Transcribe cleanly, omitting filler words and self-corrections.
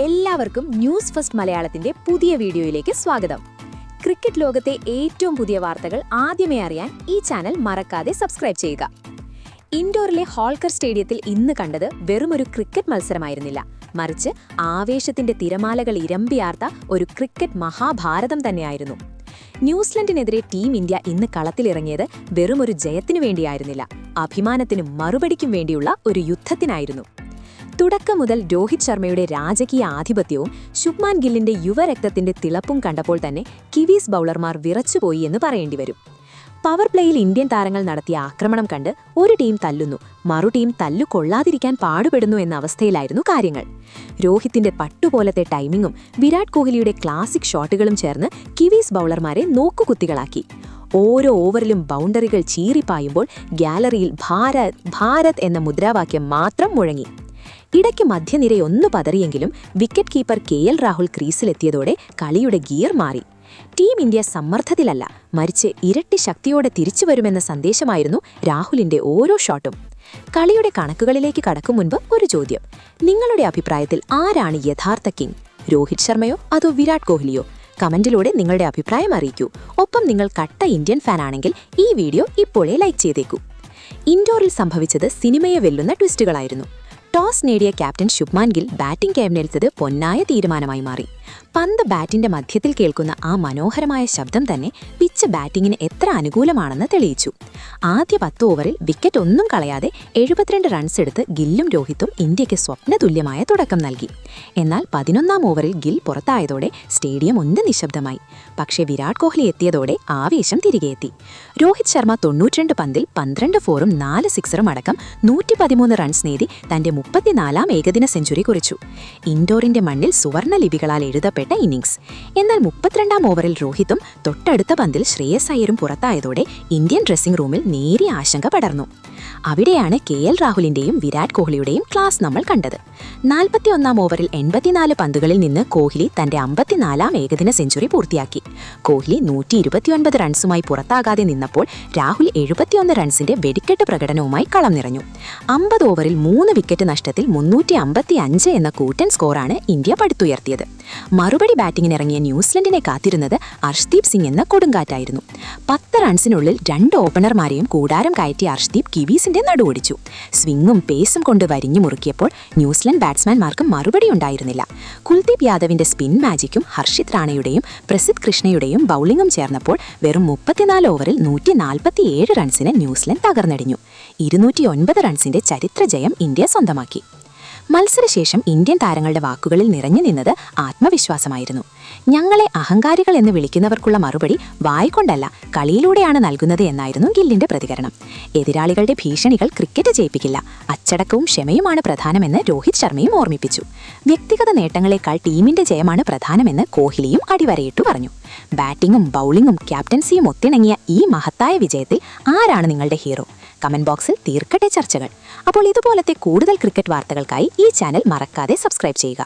എല്ലാവർക്കും news first മലയാളത്തിന്റെ പുതിയ വീഡിയോയിലേക്ക് സ്വാഗതം. ക്രിക്കറ്റ് ലോകത്തെ ഏറ്റവും പുതിയ വാർത്തകൾ ആദ്യമേ അറിയാൻ ഈ ചാനൽ മറക്കാതെ സബ്സ്ക്രൈബ് ചെയ്യുക. ഇൻഡോറിലെ ഹോൾക്കർ സ്റ്റേഡിയത്തിൽ ഇന്ന് കണ്ടത് വെറുമൊരു ക്രിക്കറ്റ് മത്സരമായിരുന്നില്ല, മറിച്ച് ആവേശത്തിന്റെ തിരമാലകൾ ഇരമ്പിയാർത്ത ഒരു ക്രിക്കറ്റ് മഹാഭാരതം തന്നെയായിരുന്നു. ന്യൂസിലൻഡിനെതിരെ ടീം ഇന്ത്യ ഇന്ന് കളത്തിലിറങ്ങിയത് വെറുമൊരു ജയത്തിനു വേണ്ടിയായിരുന്നില്ല, അഭിമാനത്തിനും മറുപടിക്കും വേണ്ടിയുള്ള ഒരു യുദ്ധത്തിനായിരുന്നു. തുടക്കം മുതൽ രോഹിത് ശർമ്മയുടെ രാജകീയ ആധിപത്യവും ശുഭ്മാൻ ഗില്ലിന്റെ യുവരക്തത്തിന്റെ തിളപ്പും കണ്ടപ്പോൾ തന്നെ കിവീസ് ബൌളർമാർ വിറച്ചുപോയി എന്ന് പറയേണ്ടിവരും. പവർ പ്ലേയിൽ ഇന്ത്യൻ താരങ്ങൾ നടത്തിയ ആക്രമണം കണ്ട് ഒരു ടീം തല്ലുന്നു, മറു ടീം തല്ലുകൊള്ളാതിരിക്കാൻ പാടുപെടുന്നു എന്ന അവസ്ഥയിലായിരുന്നു കാര്യങ്ങൾ. രോഹിത്തിന്റെ പട്ടുപോലത്തെ ടൈമിങ്ങും വിരാട് കോഹ്ലിയുടെ ക്ലാസിക് ഷോട്ടുകളും ചേർന്ന് കിവീസ് ബൌളർമാരെ നോക്കുകുത്തികളാക്കി. ഓരോ ഓവറിലും ബൗണ്ടറികൾ ചീറിപ്പായുമ്പോൾ ഗാലറിയിൽ ഭാരത് ഭാരത് എന്ന മുദ്രാവാക്യം മാത്രം മുഴങ്ങി. ഇടയ്ക്ക് മധ്യനിരയൊന്നു പതറിയെങ്കിലും വിക്കറ്റ് കീപ്പർ KL രാഹുൽ ക്രീസിലെത്തിയതോടെ കളിയുടെ ഗിയർ മാറി. ടീം ഇന്ത്യ സമ്മർദ്ദത്തിലല്ല, മറിച്ച് ഇരട്ടി ശക്തിയോടെ തിരിച്ചുവരുമെന്ന സന്ദേശമായിരുന്നു രാഹുലിന്റെ ഓരോ ഷോട്ടും. കളിയുടെ കണക്കുകളിലേക്ക് കടക്കും മുൻപ് ഒരു ചോദ്യം: നിങ്ങളുടെ അഭിപ്രായത്തിൽ ആരാണ് യഥാർത്ഥ കിങ്? രോഹിത് ശർമ്മയോ അതോ വിരാട് കോഹ്ലിയോ? കമന്റിലൂടെ നിങ്ങളുടെ അഭിപ്രായം അറിയിക്കൂ. ഒപ്പം നിങ്ങൾ കട്ട ഇന്ത്യൻ ഫാനാണെങ്കിൽ ഈ വീഡിയോ ഇപ്പോഴേ ലൈക്ക് ചെയ്തേക്കൂ. ഇൻഡോറിൽ സംഭവിച്ചത് സിനിമയെ വെല്ലുന്ന ട്വിസ്റ്റുകളായിരുന്നു. ടോസ് നേടിയ ക്യാപ്റ്റൻ ശുഭ്മാൻ ഗിൽ ബാറ്റിംഗ് ക്യാബിനെടുത്തത് പൊന്നായ തീരുമാനമായി മാറി. പന്ത് ബാറ്റിന്റെ മധ്യത്തിൽ കേൾക്കുന്ന ആ മനോഹരമായ ശബ്ദം തന്നെ പിച്ച് ബാറ്റിങ്ങിന് എത്ര അനുകൂലമാണെന്ന് തെളിയിച്ചു. ആദ്യ 10 ഓവറിൽ വിക്കറ്റ് ഒന്നും കളയാതെ 72 റൺസ് എടുത്ത് ഗില്ലും രോഹിത്തും ഇന്ത്യയ്ക്ക് സ്വപ്നതുല്യമായ തുടക്കം നൽകി. എന്നാൽ 11ാം ഓവറിൽ ഗിൽ പുറത്തായതോടെ സ്റ്റേഡിയം ഒന്ന് നിശബ്ദമായി. പക്ഷേ വിരാട് കോഹ്ലി എത്തിയതോടെ ആവേശം തിരികെ എത്തി. രോഹിത് ശർമ്മ 92 പന്തിൽ 12 ഫോറും 4 സിക്സറും അടക്കം 113 റൺസ് നേടി തന്റെ 34ാം ഏകദിന സെഞ്ചുറി കുറിച്ചു. ഇൻഡോറിന്റെ മണ്ണിൽ സുവർണ ലിപികളാൽ എഴുതപ്പെട്ട ഇന്നിംഗ്സ്. എന്നാൽ 32ാം ഓവറിൽ രോഹിത്തും തൊട്ടടുത്ത പന്തിൽ ശ്രേയസ് അയ്യരും പുറത്തായതോടെ ഇന്ത്യൻ ഡ്രസ്സിംഗ് റൂമിൽ നേരിയ ആശങ്ക പടർന്നു. അവിടെയാണ് KL രാഹുലിന്റെയും വിരാട് കോഹ്ലിയുടെയും ക്ലാസ് നമ്മൾ കണ്ടത്. 41ാം ഓവറിൽ 84 പന്തുകളിൽ നിന്ന് കോഹ്ലി തന്റെ 54ാം ഏകദിന സെഞ്ചുറി പൂർത്തിയാക്കി. കോഹ്ലി 129 റൺസുമായി പുറത്താകാതെ നിന്നപ്പോൾ രാഹുൽ 71 റൺസിന്റെ വെടിക്കെട്ട് പ്രകടനവുമായി കളം നിറഞ്ഞു. 50 ഓവറിൽ 3 വിക്കറ്റ് നഷ്ടത്തിൽ 355 എന്ന കൂറ്റൻ സ്കോറാണ് ഇന്ത്യ പടുത്തുയർത്തിയത്. മറുപടി ബാറ്റിംഗിനിറങ്ങിയ ന്യൂസിലൻഡിനെ കാത്തിരുന്നത് അർഷ്ദീപ് സിംഗ് എന്ന കൊടുങ്കാറ്റായിരുന്നു. 10 റൺസിനുള്ളിൽ 2 ഓപ്പണർമാരെയും കൂടാരം കയറ്റി അർഷ്ദീപ് കിവീസിന്റെ നടുവൊടിച്ചു. സ്വിങ്ങും പേസും കൊണ്ട് വരിഞ്ഞു മുറുക്കിയപ്പോൾ ന്യൂസിലൻഡ് ബാറ്റ്സ്മാൻമാർക്ക് മറുപടി ഉണ്ടായിരുന്നില്ല. കുൽദീപ് യാദവിന്റെ സ്പിൻ മാജിക്കും ഹർഷിത് റാണയുടെയും പ്രസിദ്ധ് കൃഷ്ണയുടെയും ബൌളിംഗും ചേർന്നപ്പോൾ വെറും 34 ഓവറിൽ 147 റൺസിന് ന്യൂസിലൻഡ് തകർന്നടിഞ്ഞു. 209 റൺസിന്റെ ചരിത്ര ജയം ഇന്ത്യ സ്വന്തമാക്കി. മത്സരശേഷം ഇന്ത്യൻ താരങ്ങളുടെ വാക്കുകളിൽ നിറഞ്ഞു നിന്നത് ആത്മവിശ്വാസമായിരുന്നു. ഞങ്ങളെ അഹങ്കാരികൾ എന്ന് വിളിക്കുന്നവർക്കുള്ള മറുപടി വായ്കൊണ്ടല്ല, കളിയിലൂടെയാണ് നൽകുന്നത് എന്നായിരുന്നു ഗില്ലിന്റെ പ്രതികരണം. എതിരാളികളുടെ ഭീഷണികൾ ക്രിക്കറ്റ് ജയിപ്പിക്കില്ല, അച്ചടക്കവും ക്ഷമയുമാണ് പ്രധാനമെന്ന് രോഹിത് ശർമ്മയും ഓർമ്മിപ്പിച്ചു. വ്യക്തിഗത നേട്ടങ്ങളെക്കാൾ ടീമിന്റെ ജയമാണ് പ്രധാനമെന്ന് കോഹ്ലിയും അടിവരയിട്ടു പറഞ്ഞു. ബാറ്റിംഗും ബൌളിംഗും ക്യാപ്റ്റൻസിയും ഒത്തിണങ്ങിയ ഈ മഹത്തായ വിജയത്തിൽ ആരാണ് നിങ്ങളുടെ ഹീറോ? കമന്റ് ബോക്സിൽ തീർക്കട്ടെ ചർച്ചകൾ. അപ്പോൾ ഇതുപോലത്തെ കൂടുതൽ ക്രിക്കറ്റ് വാർത്തകൾക്കായി ഈ ചാനൽ മറക്കാതെ സബ്സ്ക്രൈബ് ചെയ്യുക.